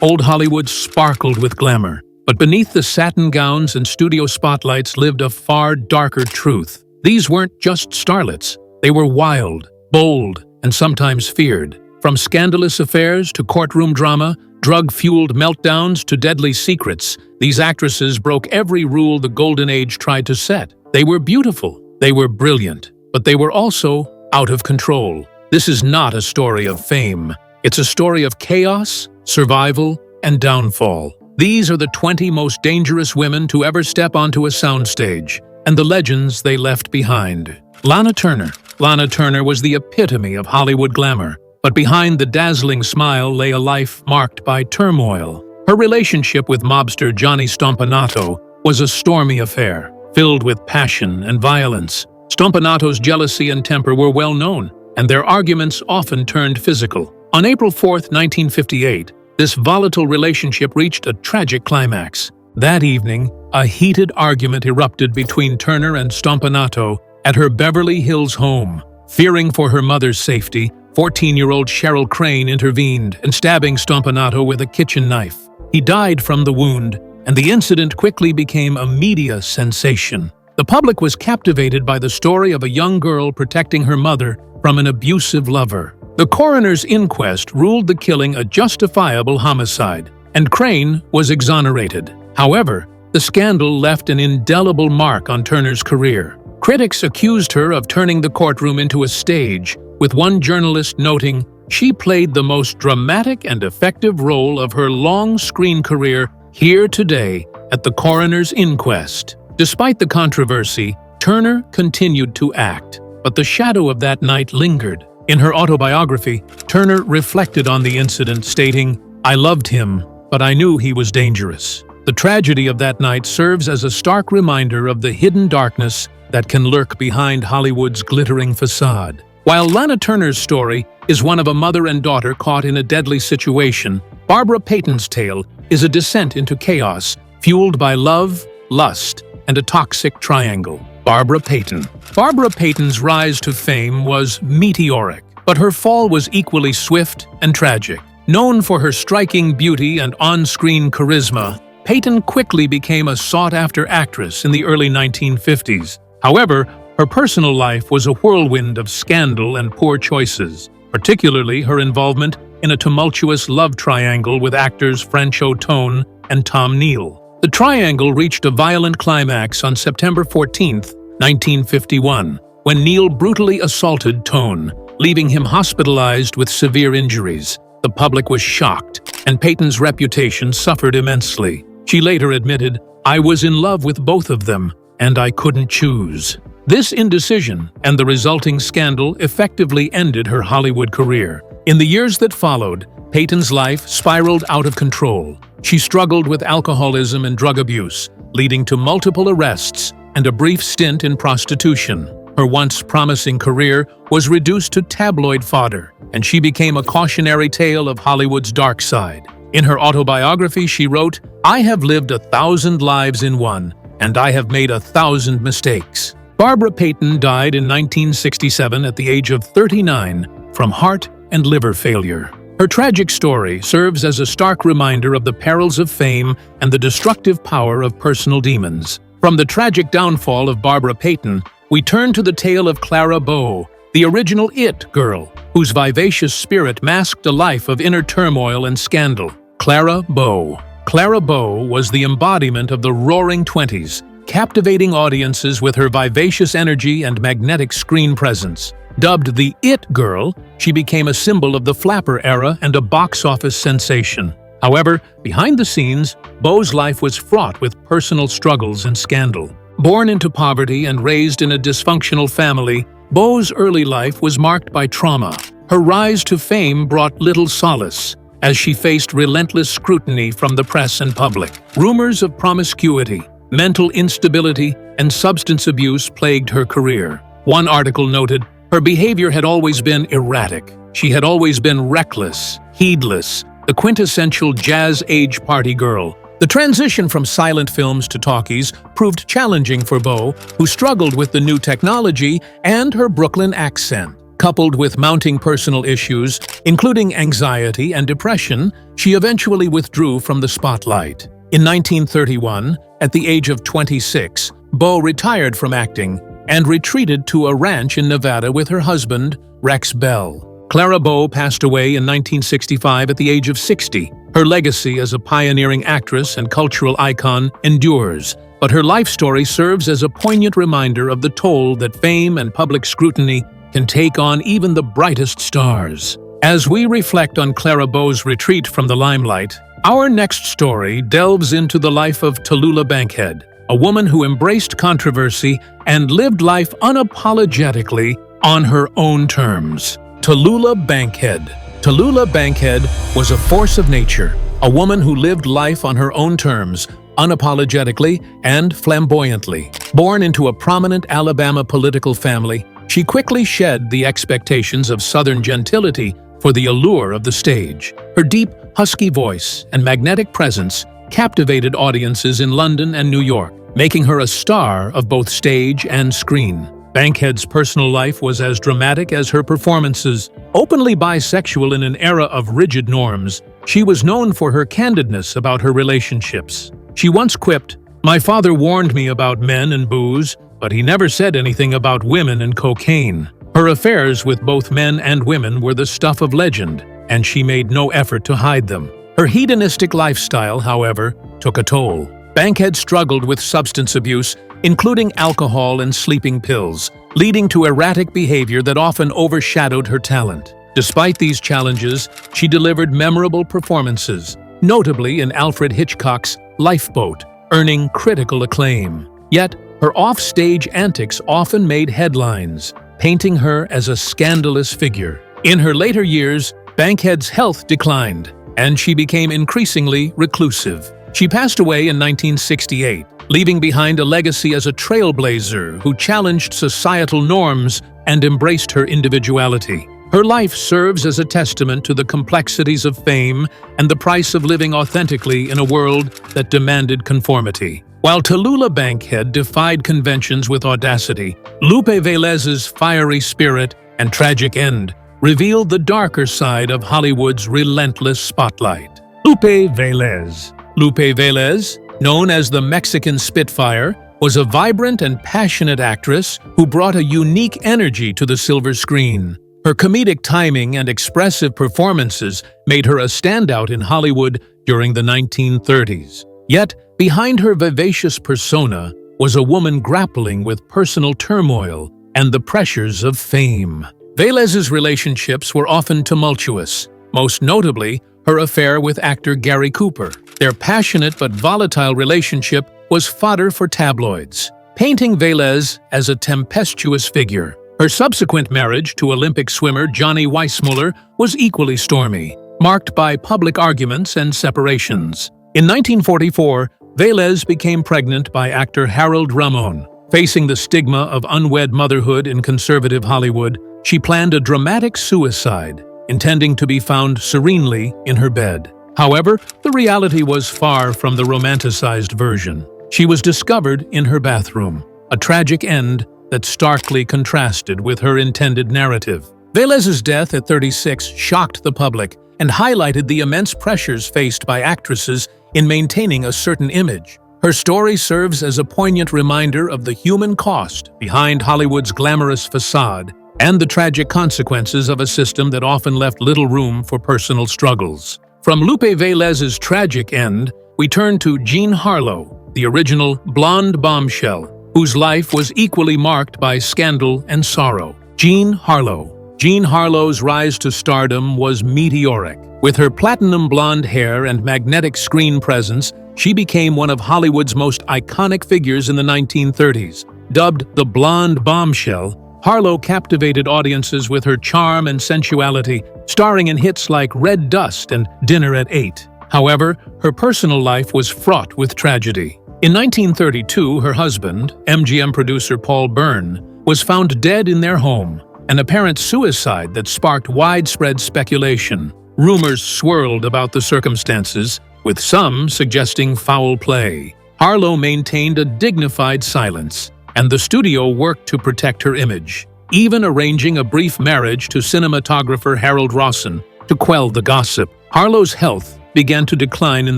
Old Hollywood sparkled with glamour, but beneath the satin gowns and studio spotlights lived a far darker truth. These weren't just starlets. They were wild, bold, and sometimes feared. From scandalous affairs to courtroom drama, drug-fueled meltdowns to deadly secrets, these actresses broke every rule the Golden Age tried to set. They were beautiful, they were brilliant, but they were also out of control. This is not a story of fame. It's a story of chaos, survival, and downfall. These are the 20 most dangerous women to ever step onto a soundstage, and the legends they left behind. Lana Turner. Lana Turner was the epitome of Hollywood glamour, but behind the dazzling smile lay a life marked by turmoil. Her relationship with mobster Johnny Stompanato was a stormy affair, filled with passion and violence. Stompanato's jealousy and temper were well known, and their arguments often turned physical. On April 4, 1958, this volatile relationship reached a tragic climax. That evening, a heated argument erupted between Turner and Stompanato at her Beverly Hills home. Fearing for her mother's safety, 14-year-old Cheryl Crane intervened and stabbing Stompanato with a kitchen knife. He died from the wound, and the incident quickly became a media sensation. The public was captivated by the story of a young girl protecting her mother from an abusive lover. The coroner's inquest ruled the killing a justifiable homicide, and Crane was exonerated. However, the scandal left an indelible mark on Turner's career. Critics accused her of turning the courtroom into a stage, with one journalist noting, "She played the most dramatic and effective role of her long screen career here today at the coroner's inquest." Despite the controversy, Turner continued to act, but the shadow of that night lingered. In her autobiography, Turner reflected on the incident, stating, "I loved him, but I knew he was dangerous." The tragedy of that night serves as a stark reminder of the hidden darkness that can lurk behind Hollywood's glittering facade. While Lana Turner's story is one of a mother and daughter caught in a deadly situation, Barbara Payton's tale is a descent into chaos, fueled by love, lust, and a toxic triangle. Barbara Payton. Barbara Payton's rise to fame was meteoric, but her fall was equally swift and tragic. Known for her striking beauty and on-screen charisma, Payton quickly became a sought-after actress in the early 1950s. However, her personal life was a whirlwind of scandal and poor choices, particularly her involvement in a tumultuous love triangle with actors Franchot Tone and Tom Neal. The triangle reached a violent climax on September 14, 1951, when Neal brutally assaulted Tone, leaving him hospitalized with severe injuries. The public was shocked, and Payton's reputation suffered immensely. She later admitted, "I was in love with both of them, and I couldn't choose." This indecision and the resulting scandal effectively ended her Hollywood career. In the years that followed, Payton's life spiraled out of control. She struggled with alcoholism and drug abuse, leading to multiple arrests and a brief stint in prostitution. Her once promising career was reduced to tabloid fodder, and she became a cautionary tale of Hollywood's dark side. In her autobiography, she wrote, "I have lived 1,000 lives in one, and I have made 1,000 mistakes." Barbara Payton died in 1967 at the age of 39 from heart and liver failure. Her tragic story serves as a stark reminder of the perils of fame and the destructive power of personal demons. From the tragic downfall of Barbara Payton, we turn to the tale of Clara Bow, the original It girl, whose vivacious spirit masked a life of inner turmoil and scandal. Clara Bow. Clara Bow was the embodiment of the roaring 20s, captivating audiences with her vivacious energy and magnetic screen presence. Dubbed the It Girl, she became a symbol of the flapper era and a box office sensation. However, behind the scenes, Bow's life was fraught with personal struggles and scandal. Born into poverty and raised in a dysfunctional family, Bow's early life was marked by trauma. Her rise to fame brought little solace, as she faced relentless scrutiny from the press and public. Rumors of promiscuity, mental instability, and substance abuse plagued her career. One article noted, "Her behavior had always been erratic. She had always been reckless, heedless, the quintessential jazz-age party girl." The transition from silent films to talkies proved challenging for Bow, who struggled with the new technology and her Brooklyn accent. Coupled with mounting personal issues, including anxiety and depression, she eventually withdrew from the spotlight. In 1931, at the age of 26, Bow retired from acting and retreated to a ranch in Nevada with her husband, Rex Bell. Clara Bow passed away in 1965 at the age of 60. Her legacy as a pioneering actress and cultural icon endures, but her life story serves as a poignant reminder of the toll that fame and public scrutiny can take on even the brightest stars. As we reflect on Clara Bow's retreat from the limelight, our next story delves into the life of Tallulah Bankhead, a woman who embraced controversy and lived life unapologetically on her own terms. Tallulah Bankhead. Tallulah Bankhead was a force of nature, a woman who lived life on her own terms, unapologetically and flamboyantly. Born into a prominent Alabama political family, she quickly shed the expectations of Southern gentility for the allure of the stage. Her deep, husky voice and magnetic presence captivated audiences in London and New York, making her a star of both stage and screen. Bankhead's personal life was as dramatic as her performances. Openly bisexual in an era of rigid norms, she was known for her candidness about her relationships. She once quipped, "My father warned me about men and booze, but he never said anything about women and cocaine." Her affairs with both men and women were the stuff of legend, and she made no effort to hide them. Her hedonistic lifestyle, however, took a toll. Bankhead struggled with substance abuse, including alcohol and sleeping pills, leading to erratic behavior that often overshadowed her talent. Despite these challenges, she delivered memorable performances, notably in Alfred Hitchcock's Lifeboat, earning critical acclaim. Yet, her off-stage antics often made headlines, painting her as a scandalous figure. In her later years, Bankhead's health declined, and she became increasingly reclusive. She passed away in 1968, leaving behind a legacy as a trailblazer who challenged societal norms and embraced her individuality. Her life serves as a testament to the complexities of fame and the price of living authentically in a world that demanded conformity. While Tallulah Bankhead defied conventions with audacity, Lupe Velez's fiery spirit and tragic end revealed the darker side of Hollywood's relentless spotlight. Lupe Velez. Lupe Velez, known as the Mexican Spitfire, was a vibrant and passionate actress who brought a unique energy to the silver screen. Her comedic timing and expressive performances made her a standout in Hollywood during the 1930s. Yet, behind her vivacious persona was a woman grappling with personal turmoil and the pressures of fame. Velez's relationships were often tumultuous, most notably her affair with actor Gary Cooper. Their passionate but volatile relationship was fodder for tabloids, painting Velez as a tempestuous figure. Her subsequent marriage to Olympic swimmer Johnny Weissmuller was equally stormy, marked by public arguments and separations. In 1944, Velez became pregnant by actor Harold Ramon. Facing the stigma of unwed motherhood in conservative Hollywood, she planned a dramatic suicide, intending to be found serenely in her bed. However, the reality was far from the romanticized version. She was discovered in her bathroom, a tragic end that starkly contrasted with her intended narrative. Velez's death at 36 shocked the public and highlighted the immense pressures faced by actresses in maintaining a certain image. Her story serves as a poignant reminder of the human cost behind Hollywood's glamorous facade and the tragic consequences of a system that often left little room for personal struggles. From Lupe Velez's tragic end, we turn to Jean Harlow, the original blonde bombshell, whose life was equally marked by scandal and sorrow. Jean Harlow. Jean Harlow's rise to stardom was meteoric. With her platinum blonde hair and magnetic screen presence, she became one of Hollywood's most iconic figures in the 1930s. Dubbed the Blonde Bombshell, Harlow captivated audiences with her charm and sensuality, starring in hits like Red Dust and Dinner at 8. However, her personal life was fraught with tragedy. In 1932, her husband, MGM producer Paul Byrne, was found dead in their home, an apparent suicide that sparked widespread speculation. Rumors swirled about the circumstances, with some suggesting foul play. Harlow maintained a dignified silence, and the studio worked to protect her image. even arranging a brief marriage to cinematographer Harold Rawson to quell the gossip. Harlow's health began to decline in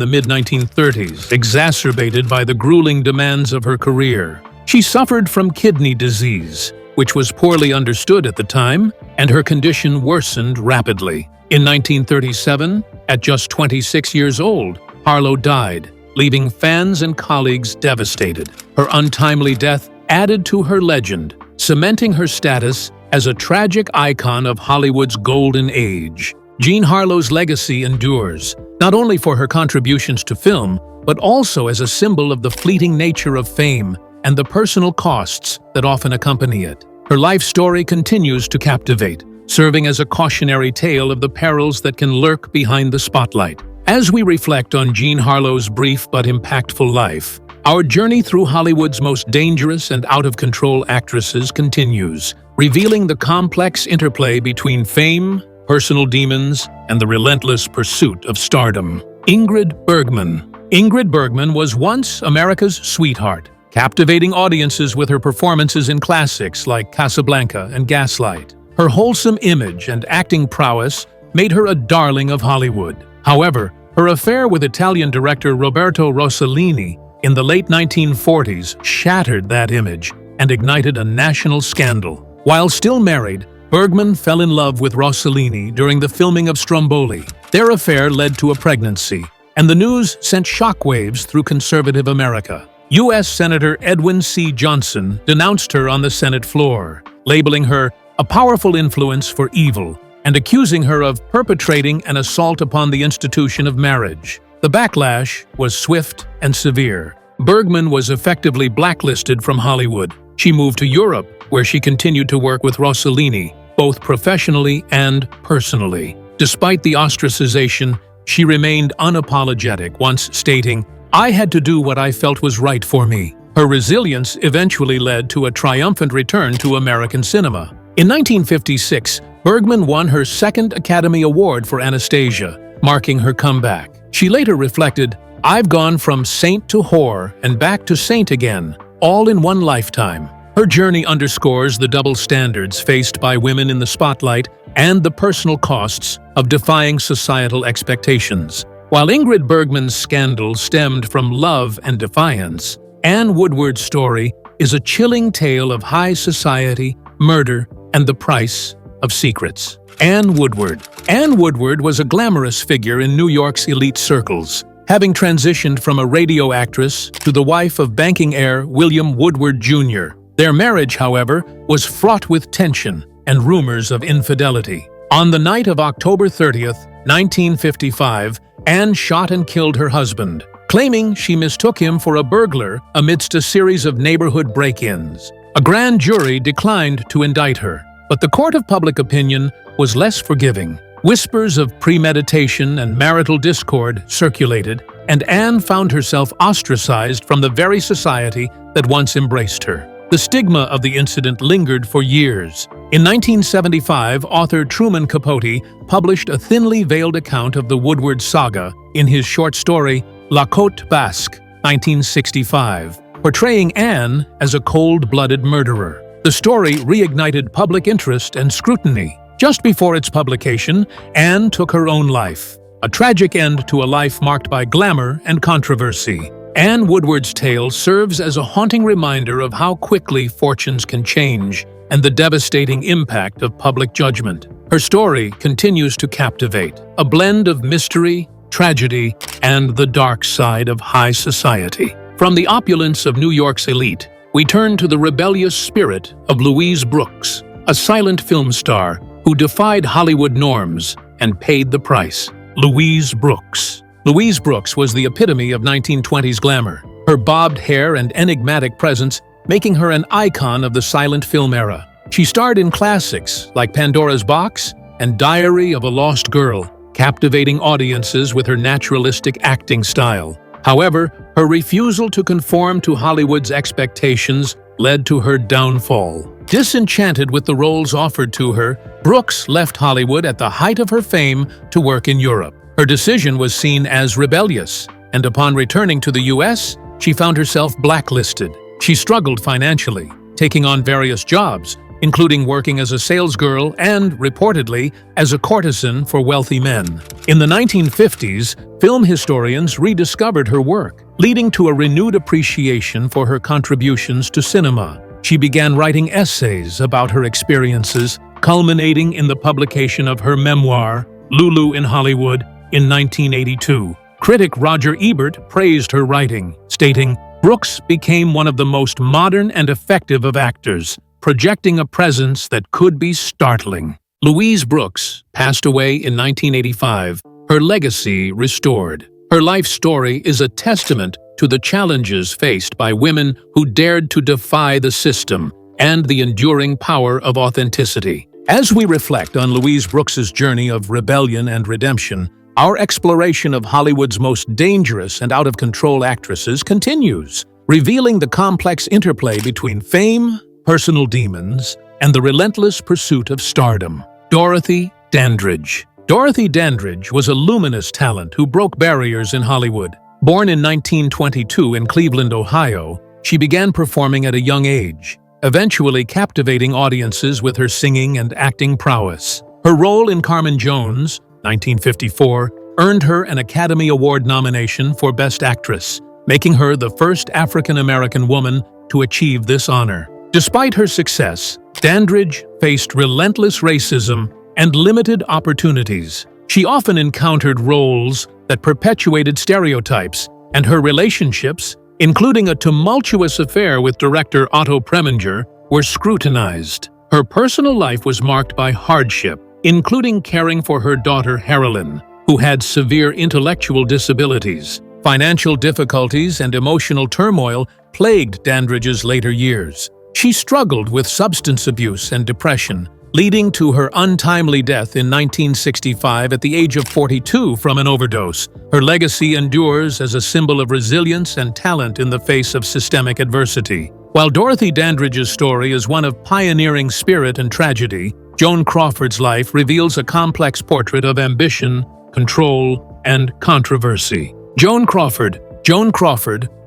the mid-1930s, exacerbated by the grueling demands of her career. She suffered from kidney disease, which was poorly understood at the time, and her condition worsened rapidly. In 1937, at just 26 years old, Harlow died, leaving fans and colleagues devastated. Her untimely death added to her legend, cementing her status as a tragic icon of Hollywood's golden age. Jean Harlow's legacy endures, not only for her contributions to film, but also as a symbol of the fleeting nature of fame and the personal costs that often accompany it. Her life story continues to captivate, serving as a cautionary tale of the perils that can lurk behind the spotlight. As we reflect on Jean Harlow's brief but impactful life, our journey through Hollywood's most dangerous and out-of-control actresses continues, revealing the complex interplay between fame, personal demons, and the relentless pursuit of stardom. Ingrid Bergman. Ingrid Bergman was once America's sweetheart, captivating audiences with her performances in classics like Casablanca and Gaslight. Her wholesome image and acting prowess made her a darling of Hollywood. However, her affair with Italian director Roberto Rossellini in the late 1940s shattered that image and ignited a national scandal. While still married, Bergman fell in love with Rossellini during the filming of Stromboli. Their affair led to a pregnancy, and the news sent shockwaves through conservative America. U.S. Senator Edwin C. Johnson denounced her on the Senate floor, labeling her a powerful influence for evil and accusing her of perpetrating an assault upon the institution of marriage. The backlash was swift and severe. Bergman was effectively blacklisted from Hollywood. She moved to Europe, where she continued to work with Rossellini, both professionally and personally. Despite the ostracization, she remained unapologetic, once stating, "I had to do what I felt was right for me." Her resilience eventually led to a triumphant return to American cinema. In 1956, Bergman won her second Academy Award for Anastasia, marking her comeback. She later reflected, "I've gone from saint to whore and back to saint again, all in one lifetime." Her journey underscores the double standards faced by women in the spotlight and the personal costs of defying societal expectations. While Ingrid Bergman's scandal stemmed from love and defiance, Anne Woodward's story is a chilling tale of high society, murder, and the price of secrets. Anne Woodward. Anne Woodward was a glamorous figure in New York's elite circles, having transitioned from a radio actress to the wife of banking heir William Woodward Jr. Their marriage, however, was fraught with tension and rumors of infidelity. On the night of October 30th, 1955, Anne shot and killed her husband, claiming she mistook him for a burglar amidst a series of neighborhood break-ins. A grand jury declined to indict her, but the court of public opinion was less forgiving. Whispers of premeditation and marital discord circulated, and Anne found herself ostracized from the very society that once embraced her. The stigma of the incident lingered for years. In 1975, author Truman Capote published a thinly veiled account of the Woodward saga in his short story La Côte Basque, 1965, portraying Anne as a cold-blooded murderer. The story reignited public interest and scrutiny. Just before its publication, Anne took her own life, a tragic end to a life marked by glamour and controversy. Anne Woodward's tale serves as a haunting reminder of how quickly fortunes can change and the devastating impact of public judgment. Her story continues to captivate, a blend of mystery, tragedy, and the dark side of high society. From the opulence of New York's elite, we turn to the rebellious spirit of Louise Brooks, a silent film star who defied Hollywood norms and paid the price. Louise Brooks. Louise Brooks was the epitome of 1920s glamour, her bobbed hair and enigmatic presence making her an icon of the silent film era. She starred in classics like Pandora's Box and Diary of a Lost Girl, captivating audiences with her naturalistic acting style. However, her refusal to conform to Hollywood's expectations led to her downfall. Disenchanted with the roles offered to her, Brooks left Hollywood at the height of her fame to work in Europe. Her decision was seen as rebellious, and upon returning to the U.S., she found herself blacklisted. She struggled financially, taking on various jobs, including working as a salesgirl and, reportedly, as a courtesan for wealthy men. In the 1950s, film historians rediscovered her work, leading to a renewed appreciation for her contributions to cinema. She began writing essays about her experiences, culminating in the publication of her memoir, Lulu in Hollywood, in 1982. Critic Roger Ebert praised her writing, stating, "Brooks became one of the most modern and effective of actors, projecting a presence that could be startling." Louise Brooks passed away in 1985, her legacy restored. Her life story is a testament to the challenges faced by women who dared to defy the system and the enduring power of authenticity. As we reflect on Louise Brooks's journey of rebellion and redemption, our exploration of Hollywood's most dangerous and out-of-control actresses continues, revealing the complex interplay between fame, personal demons, and the relentless pursuit of stardom. Dorothy Dandridge. Dorothy Dandridge was a luminous talent who broke barriers in Hollywood. Born in 1922 in Cleveland, Ohio, she began performing at a young age, eventually captivating audiences with her singing and acting prowess. Her role in Carmen Jones, 1954, earned her an Academy Award nomination for Best Actress, making her the first African-American woman to achieve this honor. Despite her success, Dandridge faced relentless racism and limited opportunities. She often encountered roles that perpetuated stereotypes, and her relationships, including a tumultuous affair with director Otto Preminger, were scrutinized. Her personal life was marked by hardship, including caring for her daughter Harolyn, who had severe intellectual disabilities. Financial difficulties and emotional turmoil plagued Dandridge's later years. She struggled with substance abuse and depression, leading to her untimely death in 1965 at the age of 42 from an overdose. Her legacy endures as a symbol of resilience and talent in the face of systemic adversity. While Dorothy Dandridge's story is one of pioneering spirit and tragedy, Joan Crawford's life reveals a complex portrait of ambition, control, and controversy. Joan Crawford,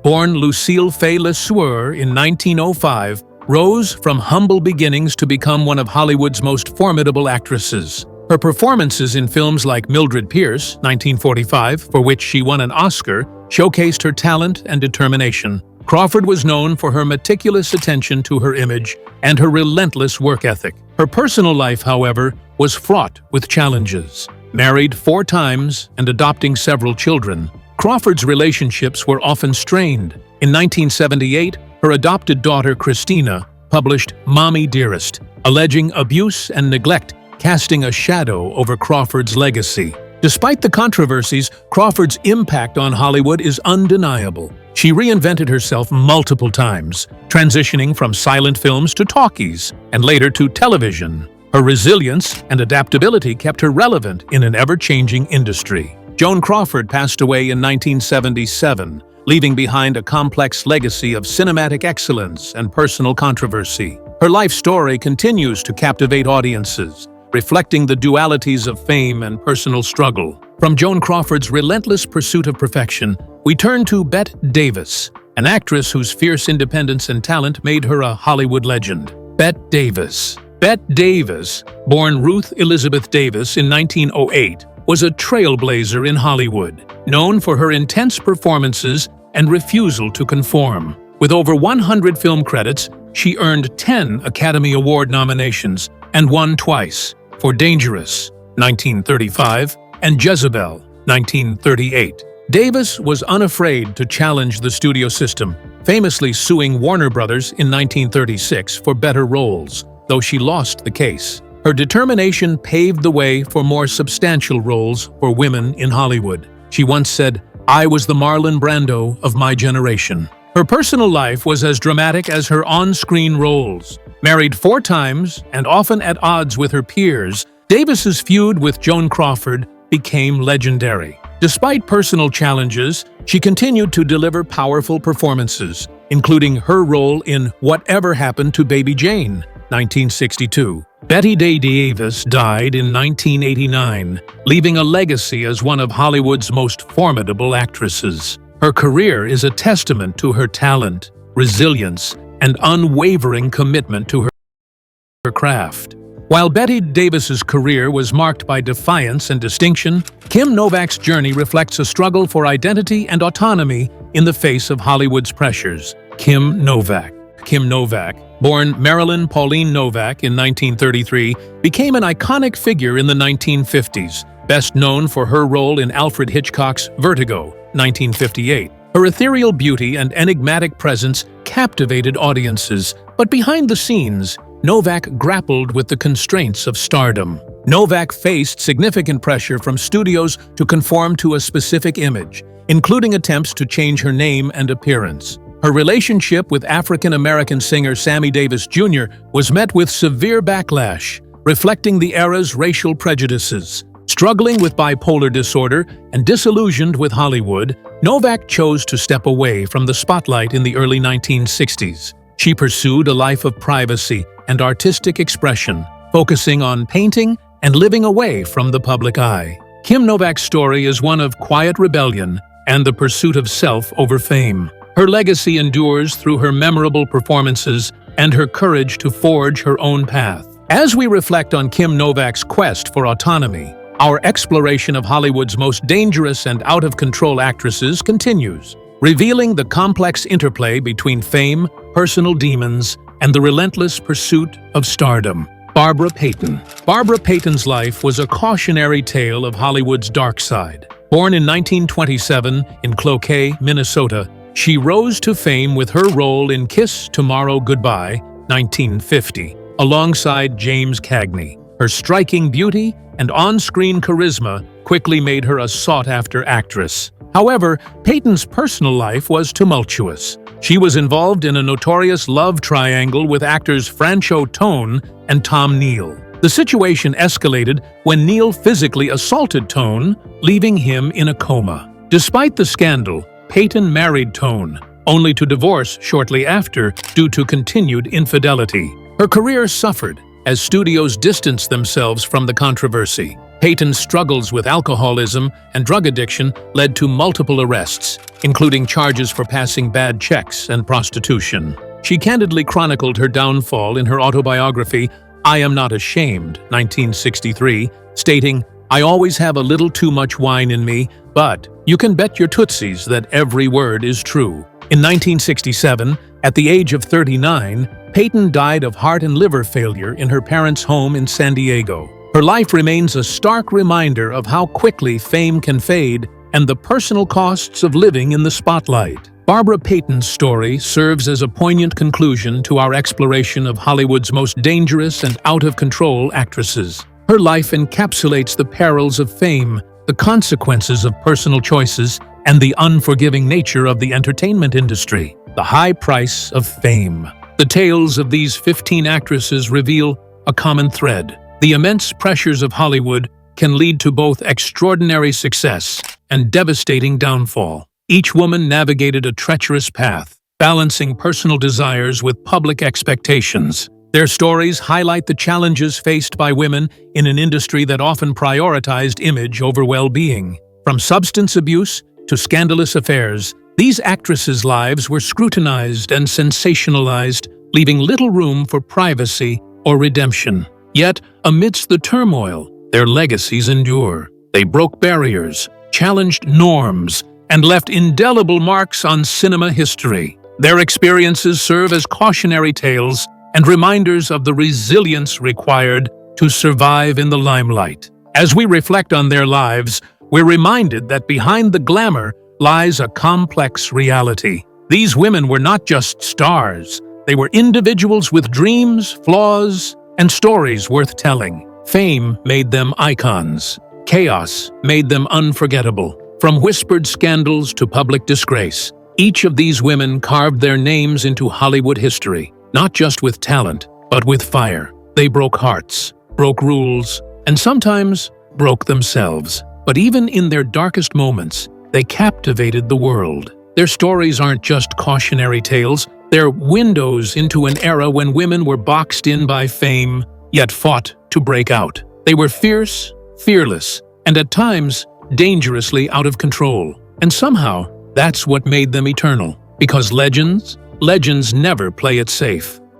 born Lucille Fay LeSueur in 1905, rose from humble beginnings to become one of Hollywood's most formidable actresses. Her performances in films like Mildred Pierce, 1945, for which she won an Oscar, showcased her talent and determination. Crawford was known for her meticulous attention to her image and her relentless work ethic. Her personal life, however, was fraught with challenges. Married 4 times and adopting several children, Crawford's relationships were often strained. In 1978, her adopted daughter Christina published Mommy Dearest, alleging abuse and neglect, casting a shadow over Crawford's legacy. Despite the controversies, Crawford's impact on Hollywood is undeniable. She reinvented herself multiple times, transitioning from silent films to talkies, and later to television. Her resilience and adaptability kept her relevant in an ever-changing industry. Joan Crawford passed away in 1977, leaving behind a complex legacy of cinematic excellence and personal controversy. Her life story continues to captivate audiences, reflecting the dualities of fame and personal struggle. From Joan Crawford's relentless pursuit of perfection, we turn to Bette Davis, an actress whose fierce independence and talent made her a Hollywood legend. Bette Davis. Bette Davis, born Ruth Elizabeth Davis in 1908, was a trailblazer in Hollywood, known for her intense performances and refusal to conform. With over 100 film credits, she earned 10 Academy Award nominations and won twice, for Dangerous, 1935, and Jezebel, 1938. Davis was unafraid to challenge the studio system, famously suing Warner Brothers in 1936 for better roles, though she lost the case. Her determination paved the way for more substantial roles for women in Hollywood. She once said, "I was the Marlon Brando of my generation." Her personal life was as dramatic as her on-screen roles. Married 4 times and often at odds with her peers, Davis's feud with Joan Crawford became legendary. Despite personal challenges, she continued to deliver powerful performances, including her role in Whatever Happened to Baby Jane, 1962. Bette Davis died in 1989, leaving a legacy as one of Hollywood's most formidable actresses. Her career is a testament to her talent, resilience, and unwavering commitment to her her craft. While Bette Davis's career was marked by defiance and distinction, Kim Novak's journey reflects a struggle for identity and autonomy in the face of Hollywood's pressures. Kim Novak. Kim Novak, born Marilyn Pauline Novak in 1933, became an iconic figure in the 1950s, best known for her role in Alfred Hitchcock's Vertigo, 1958. Her ethereal beauty and enigmatic presence captivated audiences, but behind the scenes, Novak grappled with the constraints of stardom. Novak faced significant pressure from studios to conform to a specific image, including attempts to change her name and appearance. Her relationship with African-American singer Sammy Davis Jr. was met with severe backlash, reflecting the era's racial prejudices. Struggling with bipolar disorder and disillusioned with Hollywood, Novak chose to step away from the spotlight in the early 1960s. She pursued a life of privacy and artistic expression, focusing on painting and living away from the public eye. Kim Novak's story is one of quiet rebellion and the pursuit of self over fame. Her legacy endures through her memorable performances and her courage to forge her own path. As we reflect on Kim Novak's quest for autonomy, our exploration of Hollywood's most dangerous and out-of-control actresses continues, revealing the complex interplay between fame, personal demons, and the relentless pursuit of stardom. Barbara Payton. Barbara Payton's life was a cautionary tale of Hollywood's dark side. Born in 1927 in Cloquet, Minnesota, she rose to fame with her role in Kiss Tomorrow Goodbye, 1950, alongside James Cagney. Her striking beauty and on-screen charisma quickly made her a sought-after actress. However, Payton's personal life was tumultuous. She was involved in a notorious love triangle with actors Franchot Tone and Tom Neal. The situation escalated when Neal physically assaulted Tone, leaving him in a coma. Despite the scandal, Payton married Tone, only to divorce shortly after due to continued infidelity. Her career suffered as studios distanced themselves from the controversy. Payton's struggles with alcoholism and drug addiction led to multiple arrests, including charges for passing bad checks and prostitution. She candidly chronicled her downfall in her autobiography, I Am Not Ashamed, 1963, stating, I always have a little too much wine in me, but you can bet your tootsies that every word is true. In 1967, at the age of 39, Payton died of heart and liver failure in her parents' home in San Diego. Her life remains a stark reminder of how quickly fame can fade and the personal costs of living in the spotlight. Barbara Payton's story serves as a poignant conclusion to our exploration of Hollywood's most dangerous and out-of-control actresses. Her life encapsulates the perils of fame, the consequences of personal choices, and the unforgiving nature of the entertainment industry. The high price of fame. The tales of these 15 actresses reveal a common thread. The immense pressures of Hollywood can lead to both extraordinary success and devastating downfall. Each woman navigated a treacherous path, balancing personal desires with public expectations. Their stories highlight the challenges faced by women in an industry that often prioritized image over well-being. From substance abuse to scandalous affairs, these actresses' lives were scrutinized and sensationalized, leaving little room for privacy or redemption. Yet, amidst the turmoil, their legacies endure. They broke barriers, challenged norms, and left indelible marks on cinema history. Their experiences serve as cautionary tales and reminders of the resilience required to survive in the limelight. As we reflect on their lives, we're reminded that behind the glamour lies a complex reality. These women were not just stars. They were individuals with dreams, flaws, and stories worth telling. Fame made them icons. Chaos made them unforgettable. From whispered scandals to public disgrace, each of these women carved their names into Hollywood history, not just with talent, but with fire. They broke hearts, broke rules, and sometimes broke themselves. But even in their darkest moments, they captivated the world. Their stories aren't just cautionary tales, they're windows into an era when women were boxed in by fame, yet fought to break out. They were fierce, fearless, and at times, dangerously out of control. And somehow, that's what made them eternal. Because legends never play it safe.